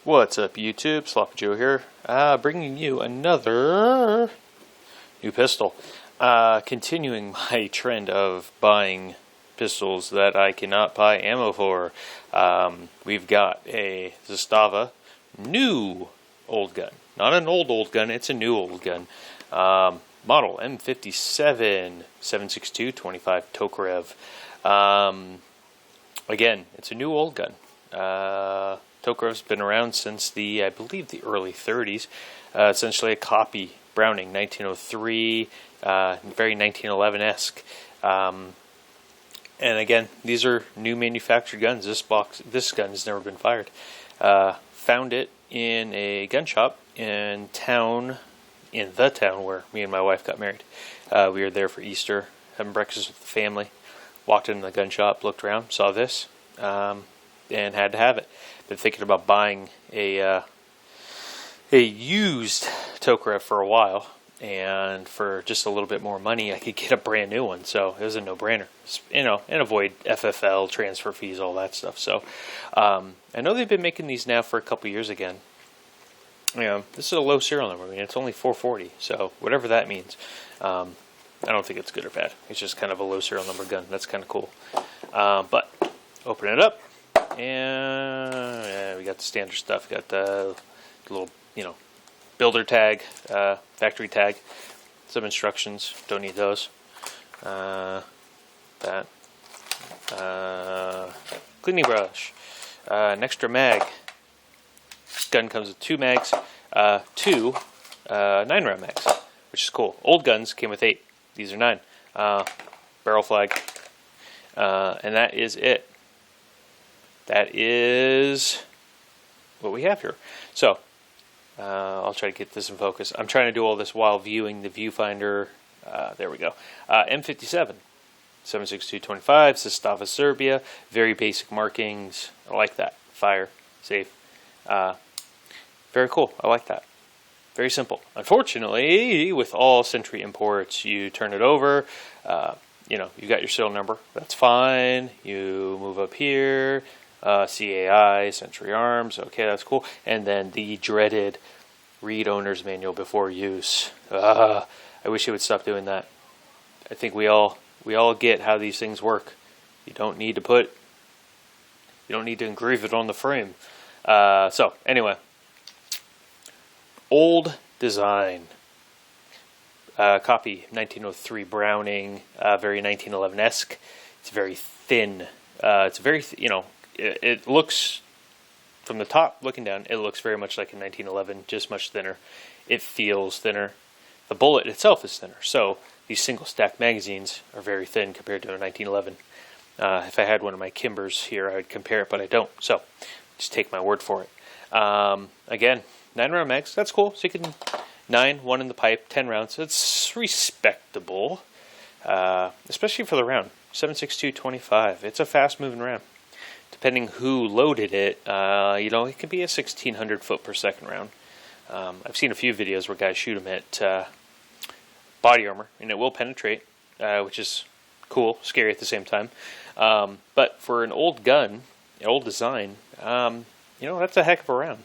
What's up, YouTube? Sloppy Joe here, bringing you another new pistol. Continuing my trend of buying pistols that I cannot buy ammo for. We've got a Zastava new old gun. Not an old gun, it's a new old gun. Model M57 7.62-25 Tokarev. Again, it's a new old gun. Tokarev's been around since I believe the early 30s. Essentially a copy, Browning, 1903, very 1911-esque. And again, these are new manufactured guns. This gun has never been fired. Found it in a gun shop in the town where me and my wife got married. We were there for Easter, having breakfast with the family. Walked in the gun shop, looked around, saw this, and had to have it. Been thinking about buying a used Tokarev for a while, and for just a little bit more money, I could get a brand new one. So it was a no-brainer, and avoid FFL, transfer fees, all that stuff. So I know they've been making these now for a couple years again. This is a low serial number. I mean, it's only 440, so whatever that means. I don't think it's good or bad. It's just kind of a low serial number gun. That's kind of cool. But open it up, and we got the standard stuff. Got the little, builder tag, factory tag, some instructions. Don't need those. Cleaning brush, an extra mag. Gun comes with 2 mags, 2 9-round mags, which is cool. Old guns came with 8. These are 9. Barrel flag, and that is it. That is what we have here. So I'll try to get this in focus. I'm trying to do all this while viewing the viewfinder. There we go. M57 7.62-25 Zastava, Serbia. Very basic markings. I like that. Fire, safe. Very cool. I like that. Very simple. Unfortunately, with all Century imports, you turn it over. You got your serial number. That's fine. You move up here. CAI, Century Arms. Okay, that's cool. And then the dreaded read owner's manual before use. I wish it would stop doing that. I think we all get how these things work. You don't need to engrave it on the frame. So anyway, old design, copy 1903 Browning, very 1911-esque. It's very thin. It's very, it looks, from the top looking down, it looks very much like a 1911, just much thinner. It feels thinner. The bullet itself is thinner. So these single stack magazines are very thin compared to a 1911. If I had one of my Kimbers here, I would compare it, but I don't. So just take my word for it. Again, 9-round mags, that's cool. So you can 1 in the pipe, 10 rounds. It's respectable, especially for the round. 7.62-25. It's a fast-moving round. Depending who loaded it, it could be a 1,600 foot per second round. I've seen a few videos where guys shoot them at body armor, and it will penetrate, which is cool, scary at the same time. But for an old gun, an old design, that's a heck of a round.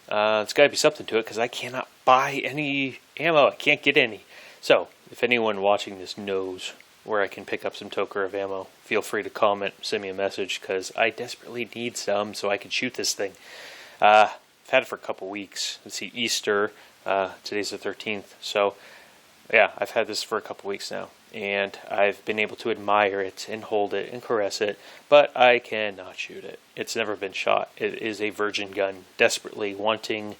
It's got to be something to it, because I cannot buy any ammo. I can't get any. So, if anyone watching this knows where I can pick up some Tokarev ammo, feel free to comment, send me a message, because I desperately need some so I can shoot this thing. I've had it for a couple weeks. Let's see, Easter. Today's the 13th. So, yeah, I've had this for a couple weeks now. And I've been able to admire it and hold it and caress it, but I cannot shoot it. It's never been shot. It is a virgin gun, desperately wanting,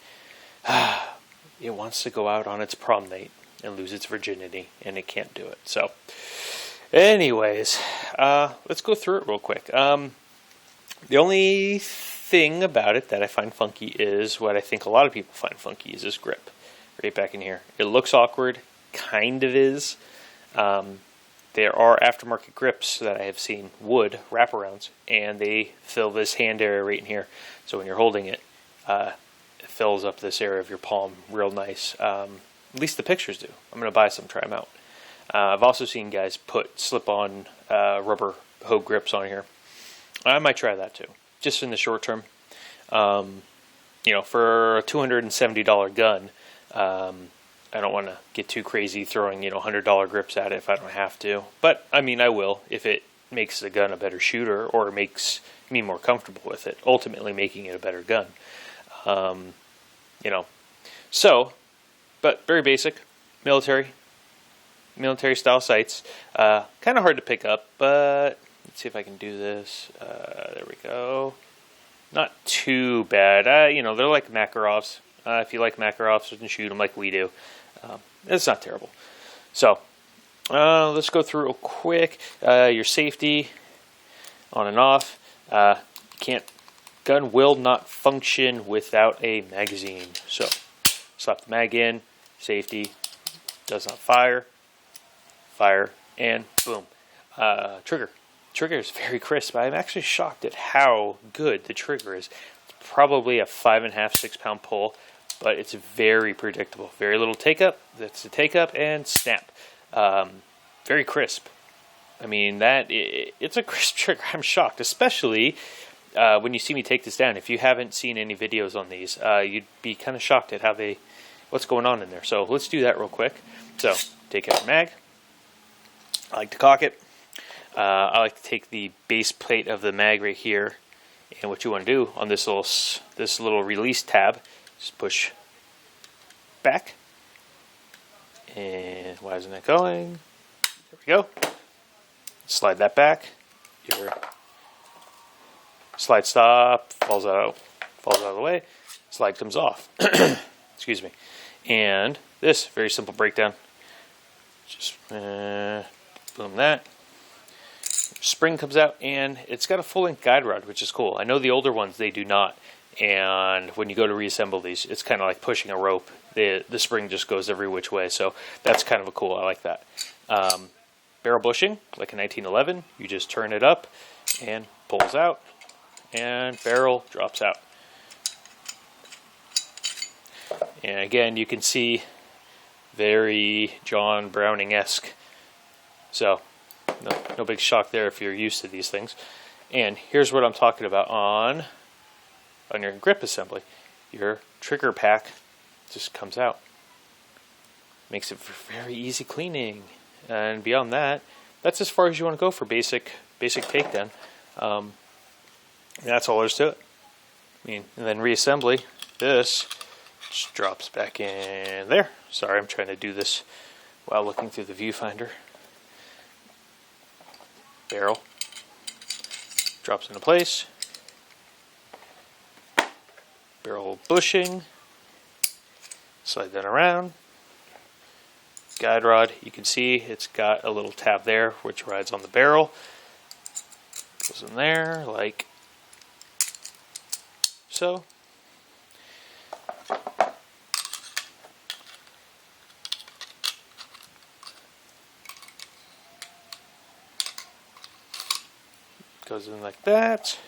it wants to go out on its prom night and lose its virginity, and it can't do it. So, anyways, let's go through it real quick. The only thing about it that I find funky is what I think a lot of people find funky is this grip, right back in here. It looks awkward, kind of is. There are aftermarket grips that I have seen, wood wraparounds, and they fill this hand area right in here. So when you're holding it, it fills up this area of your palm real nice. At least the pictures do. I'm going to buy some, try them out. I've also seen guys put slip-on rubber hoe grips on here. I might try that too, just in the short term. you know, for a $270 gun, I don't want to get too crazy throwing, you know, $100 grips at it if I don't have to. But, I mean, I will if it makes the gun a better shooter or makes me more comfortable with it, ultimately making it a better gun. You know, so, but very basic, military style sights. Kind of hard to pick up, but let's see if I can do this. There we go. Not too bad. You know, they're like Makarovs. If you like Makarovs, you can shoot them like we do. It's not terrible. So, let's go through real quick. Your safety, on and off. Gun will not function without a magazine. So, slap the mag in, safety, does not fire, and boom. Trigger. Trigger is very crisp. I'm actually shocked at how good the trigger is. It's probably a 5.5, 6 pound pull, but it's very predictable. Very little take up. That's the take up and snap. Very crisp. I mean, it's a crisp trigger. I'm shocked, especially when you see me take this down. If you haven't seen any videos on these, you'd be kind of shocked at what's going on in there. So let's do that real quick. So take out the mag. I like to cock it. I like to take the base plate of the mag right here, and what you want to do on this little release tab, just push back. And why isn't it going? There we go. Slide that back. Your slide stop falls out of the way. Slide comes off. Excuse me. And this very simple breakdown. Just boom that. Spring comes out, and it's got a full-length guide rod, which is cool. I know the older ones, they do not. And when you go to reassemble these, it's kind of like pushing a rope. The spring just goes every which way, so that's kind of cool. I like that. Barrel bushing, like a 1911. You just turn it up and pulls out, and barrel drops out. And again, you can see very John Browning-esque. So no big shock there if you're used to these things. And here's what I'm talking about on your grip assembly. Your trigger pack just comes out. Makes it for very easy cleaning. And beyond that, that's as far as you want to go for basic takedown. That's all there's to it. I mean, and then reassembly, this just drops back in there. Sorry, I'm trying to do this while looking through the viewfinder. Barrel drops into place. Barrel bushing. Slide that around. Guide rod, you can see it's got a little tab there which rides on the barrel. Goes in there like so. Goes in like that.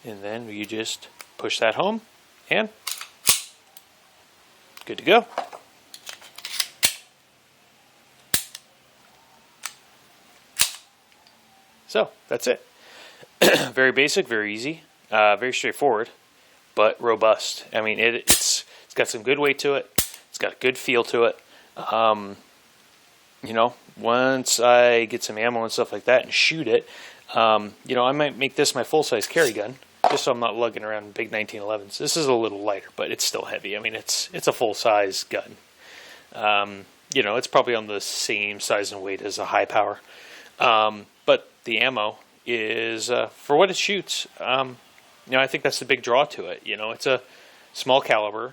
And then you just push that home and good to go. So that's it. Very basic, very easy, very straightforward, but robust. I mean, it's got some good weight to it. It's got a good feel to it. You know, once I get some ammo and stuff like that and shoot it, you know, I might make this my full-size carry gun, just so I'm not lugging around big 1911s. This is a little lighter, but it's still heavy. I mean, it's a full-size gun. You know, it's probably on the same size and weight as a high power. But the ammo is, for what it shoots, you know, I think that's the big draw to it. You know, it's a small caliber,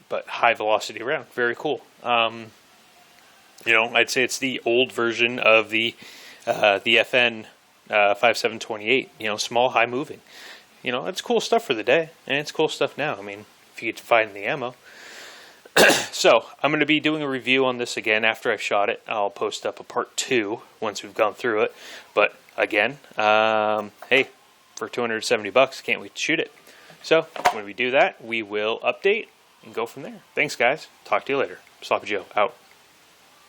but high velocity round. Very cool. You know, I'd say it's the old version of the FN 5728. You know, small, high moving. You know, it's cool stuff for the day, and it's cool stuff now. I mean, if you get to find the ammo. So, I'm going to be doing a review on this again after I've shot it. I'll post up a part 2 once we've gone through it. But, again, hey, for $270, can't wait to shoot it. So, when we do that, we will update and go from there. Thanks, guys. Talk to you later. Sloppy Joe, out.